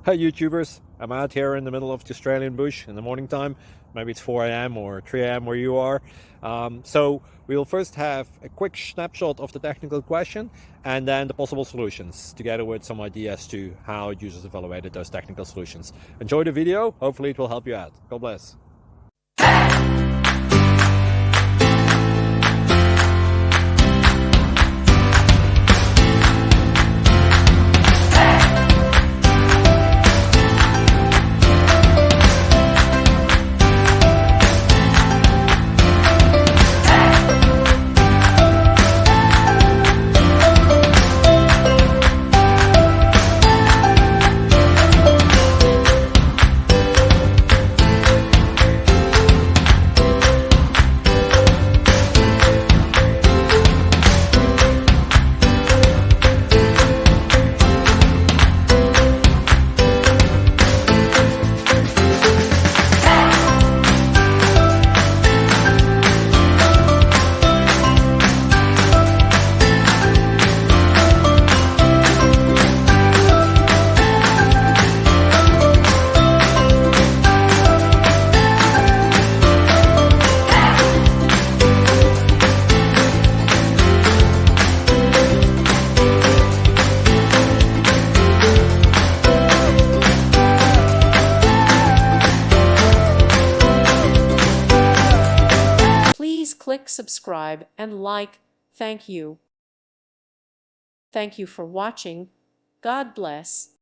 Hi YouTubers, I'm out here in the middle of the Australian bush in the morning time. Maybe it's 4 a.m. or 3 a.m. where you are. So we'll first have a quick snapshot of the technical question and then the possible solutions, together with some ideas to how users evaluated those technical solutions. Enjoy the video, hopefully it will help you out. God bless. Please click subscribe and like. Thank you. Thank you for watching. God bless.